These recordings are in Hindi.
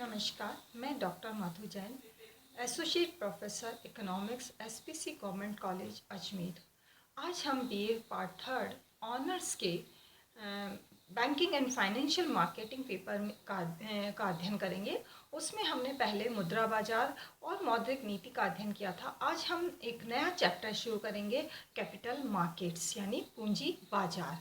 नमस्कार, मैं doctor Madhu Jain, associate professor economics SPC government college Ajmer. आज हम बीए पार्ट थर्ड ऑनर्स के banking and financial marketing paper का अध्ययन करेंगे। उसमें हमने पहले मुद्रा बाजार और मौद्रिक नीति का अध्ययन किया था। आज हम एक नया चैप्टर शुरू करेंगे, कैपिटल मार्केट्स यानी पूंजी बाजार।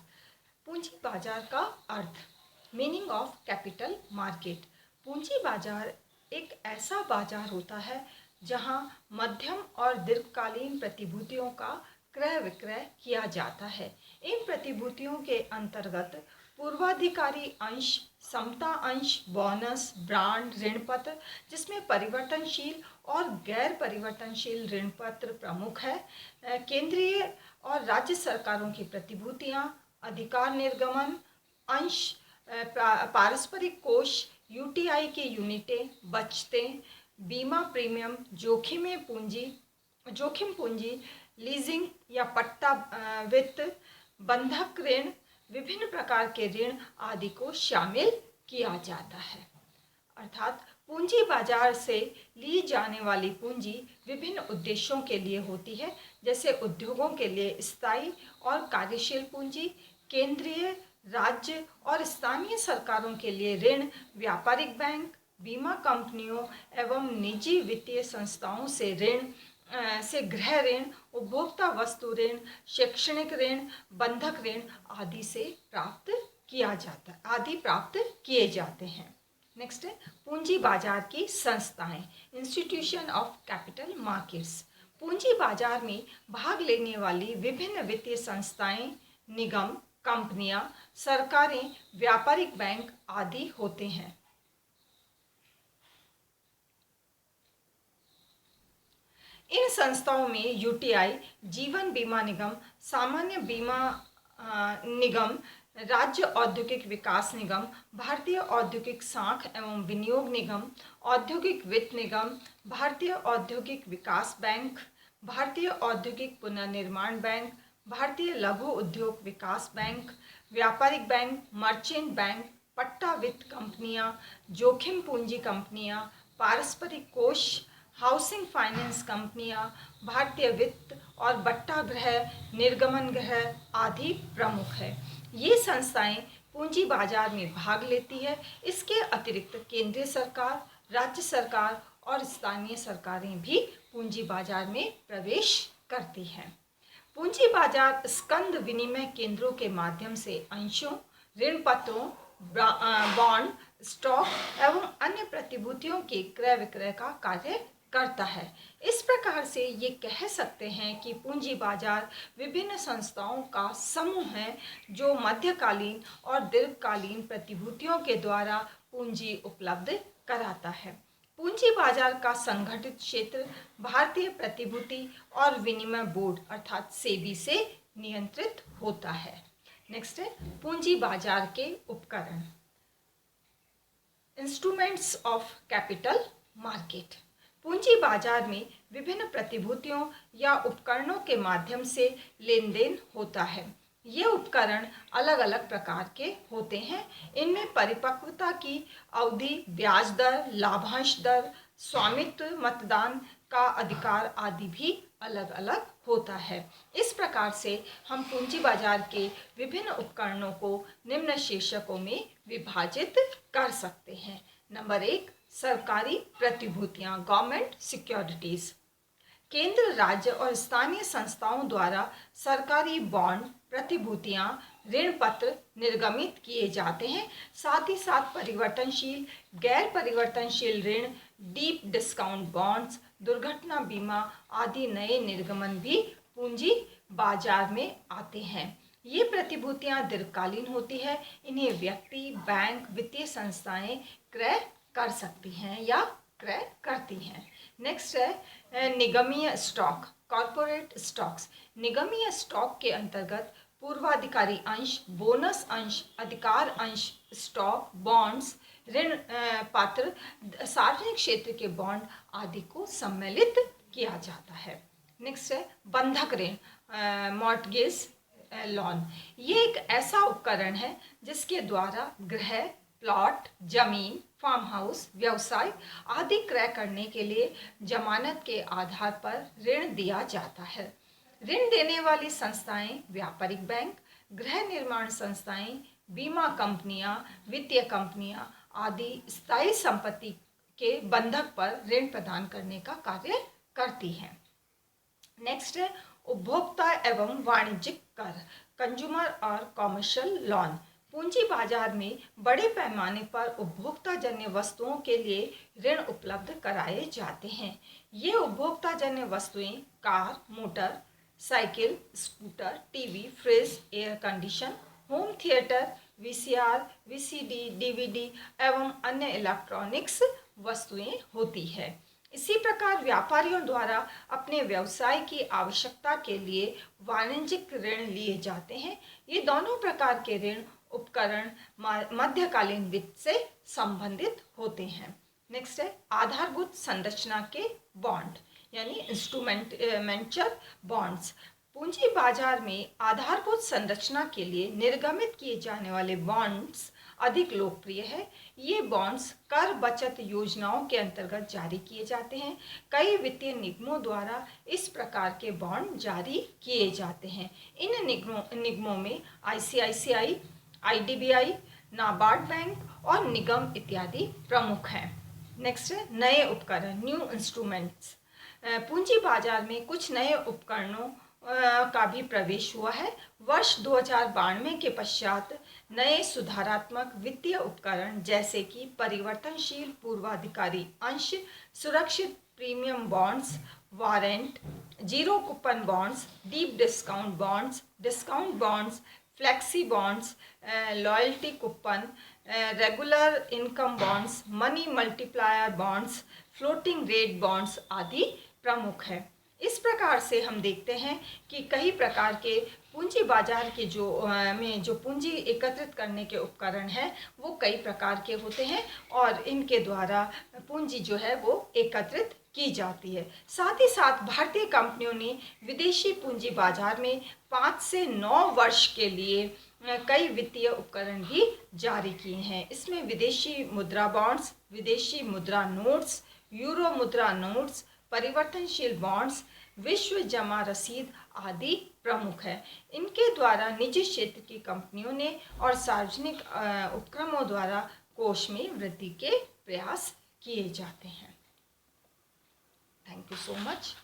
पूंजी बाजार का अर्थ, मीनिंग ऑफ कैपिटल मार्केट। पूंजी बाजार एक ऐसा बाजार होता है जहां मध्यम और दीर्घकालीन प्रतिभूतियों का क्रय विक्रय किया जाता है। इन प्रतिभूतियों के अंतर्गत पूर्वाधिकारी अंश, समता अंश, बोनस, ब्रांड, ऋण पत्र, जिसमें परिवर्तनशील और गैर परिवर्तनशील ऋण पत्र प्रमुख है, केंद्रीय और राज्य सरकारों की प्रतिभूतियां, अधिकार निर्गमन अंश, पारस्परिक कोष, यूटीआई की यूनिटें, बचतें, बीमा प्रीमियम, जोखिम पूंजी, लीजिंग या पट्टा वित्त, बंधक ऋण, विभिन्न प्रकार के ऋण आदि को शामिल किया जाता है। अर्थात पूंजी बाजार से ली जाने वाली पूंजी विभिन्न उद्देश्यों के लिए होती है, जैसे उद्योगों के लिए स्थायी और कार्यशील पूंजी, केंद्रीय, राज्य और स्थानीय सरकारों के लिए ऋण, व्यापारिक बैंक, बीमा कंपनियों एवं निजी वित्तीय संस्थाओं से गृह ऋण, उपभोक्ता वस्तु ऋण, शैक्षणिक ऋण, बंधक ऋण आदि प्राप्त किए जाते हैं। नेक्स्ट है पूंजी बाजार की संस्थाएं, इंस्टीट्यूशन ऑफ कैपिटल मार्केट्स। पूंजी बाजार में भाग लेने वाली विभिन्न वित्तीय संस्थाएं, निगम, कंपनियां, सरकारें, व्यापारिक बैंक आदि होते हैं। इन संस्थाओं में यूटीआई, जीवन बीमा निगम, सामान्य बीमा निगम, राज्य औद्योगिक विकास निगम, भारतीय औद्योगिक साख एवं विनियोग निगम, औद्योगिक वित्त निगम, भारतीय औद्योगिक विकास बैंक, भारतीय औद्योगिक पुनर्निर्माण बैंक, भारतीय लघु उद्योग विकास बैंक, व्यापारिक बैंक, मर्चेंट बैंक, पट्टा वित्त कंपनियां, जोखिम पूंजी कंपनियां, पारस्परिक कोष, हाउसिंग फाइनेंस कंपनियां, भारतीय वित्त और बट्टा गृह, निर्गमन गृह आदि प्रमुख है। ये संस्थाएं पूंजी बाजार में भाग लेती है। इसके अतिरिक्त केंद्रीय सरकार, राज्य सरकार और स्थानीय सरकारें भी पूंजी बाजार में प्रवेश करती हैं। पूंजी बाजार स्कंद विनिमय केंद्रों के माध्यम से अंशों, ऋण पत्रों, बॉन्ड, स्टॉक एवं अन्य प्रतिभूतियों के क्रय विक्रय का कार्य करता है। इस प्रकार से ये कह सकते हैं कि पूंजी बाजार विभिन्न संस्थाओं का समूह है जो मध्यकालीन और दीर्घकालीन प्रतिभूतियों के द्वारा पूंजी उपलब्ध कराता है। पूंजी बाजार का संगठित क्षेत्र भारतीय प्रतिभूति और विनिमय बोर्ड अर्थात सेबी से नियंत्रित होता है। नेक्स्ट है पूंजी बाजार के उपकरण, इंस्ट्रूमेंट्स ऑफ कैपिटल मार्केट। पूंजी बाजार में विभिन्न प्रतिभूतियों या उपकरणों के माध्यम से लेन देन होता है। ये उपकरण अलग अलग प्रकार के होते हैं। इनमें परिपक्वता की अवधि, ब्याज दर, लाभांश दर, स्वामित्व, मतदान का अधिकार आदि भी अलग अलग होता है। इस प्रकार से हम पूंजी बाजार के विभिन्न उपकरणों को निम्न शीर्षकों में विभाजित कर सकते हैं। नंबर 1, सरकारी प्रतिभूतियां, गवर्नमेंट सिक्योरिटीज। केंद्र, राज्य और स्थानीय संस्थाओं द्वारा सरकारी बॉन्ड, प्रतिभूतियां, ऋण पत्र निर्गमित किए जाते हैं। साथ ही साथ परिवर्तनशील, गैर परिवर्तनशील ऋण, डीप डिस्काउंट बॉन्ड्स, दुर्घटना बीमा आदि नए निर्गमन भी पूंजी बाजार में आते हैं। ये प्रतिभूतियां दीर्घकालीन होती है। इन्हें व्यक्ति, बैंक, वित्तीय संस्थाएं क्रय कर सकती हैं या क्रय करती हैं। नेक्स्ट है निगमीय स्टॉक, कॉर्पोरेट स्टॉक्स। निगमीय स्टॉक के अंतर्गत पूर्वाधिकारी अंश, बोनस अंश, अधिकार अंश, स्टॉक, बॉन्ड्स, ऋण पत्र, सार्वजनिक क्षेत्र के बॉन्ड आदि को सम्मिलित किया जाता है। नेक्स्ट है बंधक ऋण, मॉर्टगेज लोन। ये एक ऐसा उपकरण है जिसके द्वारा गृह, प्लॉट, जमीन, फार्म हाउस, व्यवसाय आदि क्रय करने के लिए जमानत के आधार पर ऋण दिया जाता है। ऋण देने वाली संस्थाएं व्यापारिक बैंक, गृह निर्माण संस्थाएं, बीमा कंपनियां, वित्तीय कंपनियां आदि स्थायी संपत्ति के बंधक पर ऋण प्रदान करने का कार्य करती हैं। नेक्स्ट है उपभोक्ता एवं वाणिज्यिक कर, कंज्यूमर और कॉमर्शियल लोन। पूंजी बाजार में बड़े पैमाने पर उपभोक्ता जन्य वस्तुओं के लिए ऋण उपलब्ध कराए जाते हैं। ये उपभोक्ता जन्य वस्तुएं car, motor cycle, scooter, TV, fridge, air condition, home theatre, VCR, VCD, DVD एवं अन्य इलेक्ट्रॉनिक्स वस्तुएं होती है। इसी प्रकार व्यापारियों द्वारा अपने व्यवसाय की आवश्यकता के लिए वाणिज्यिक ऋण लिए जाते हैं। ये दोनों प्रकार के ऋण उपकरण मध्यकालीन वित्त से संबंधित होते हैं। नेक्स्ट है आधारभूत संरचना के बॉन्ड यानी इंस्ट्रूमेंटल बॉन्ड्स। पूंजी बाजार में आधारभूत संरचना के लिए निर्गमित किए जाने वाले बॉन्ड्स अधिक लोकप्रिय है। ये बॉन्ड्स कर बचत योजनाओं के अंतर्गत जारी किए जाते हैं। कई वित्तीय निगमों द्वारा इस प्रकार के बॉन्ड जारी किए जाते हैं। इन निगमों में आईसीआईसीआई, आईडीबीआई, नाबार्ड बैंक और निगम इत्यादि प्रमुख हैं। नेक्स्ट है नए उपकरण, न्यू इंस्ट्रूमेंट्स। पूंजी बाजार में कुछ नए उपकरणों का भी प्रवेश हुआ है। वर्ष 2092 के पश्चात नए सुधारात्मक वित्तीय उपकरण जैसे कि परिवर्तनशील पूर्वाधिकारी अंश, सुरक्षित premium bonds, warrant, zero coupon bonds, deep discount bonds, flexi bonds, loyalty coupon, regular income bonds, money multiplier bonds, floating rate bonds आदि प्रमुख है। इस प्रकार से हम देखते हैं कि कई प्रकार के पूंजी बाजार के जो पूंजी एकत्रित करने के उपकरण हैं वो कई प्रकार के होते हैं और इनके द्वारा पूंजी जो है वो एकत्रित की जाती है। साथ ही साथ भारतीय कंपनियों ने विदेशी पूंजी बाजार में 5 से 9 वर्ष के लिए कई वित्तीय उपकरण भी जारी किए हैं। इसमें विदेशी मुद्रा बॉन्ड्स, विदेशी मुद्रा नोट्स, यूरो मुद्रा नोट्स, परिवर्तनशील बॉन्ड्स, विश्व जमा रसीद आदि प्रमुख है। इनके द्वारा निजी क्षेत्र की कंपनियों ने और सार्वजनिक उपक्रमों द्वारा कोष में वृद्धि के प्रयास किए जाते हैं। Thank you so much.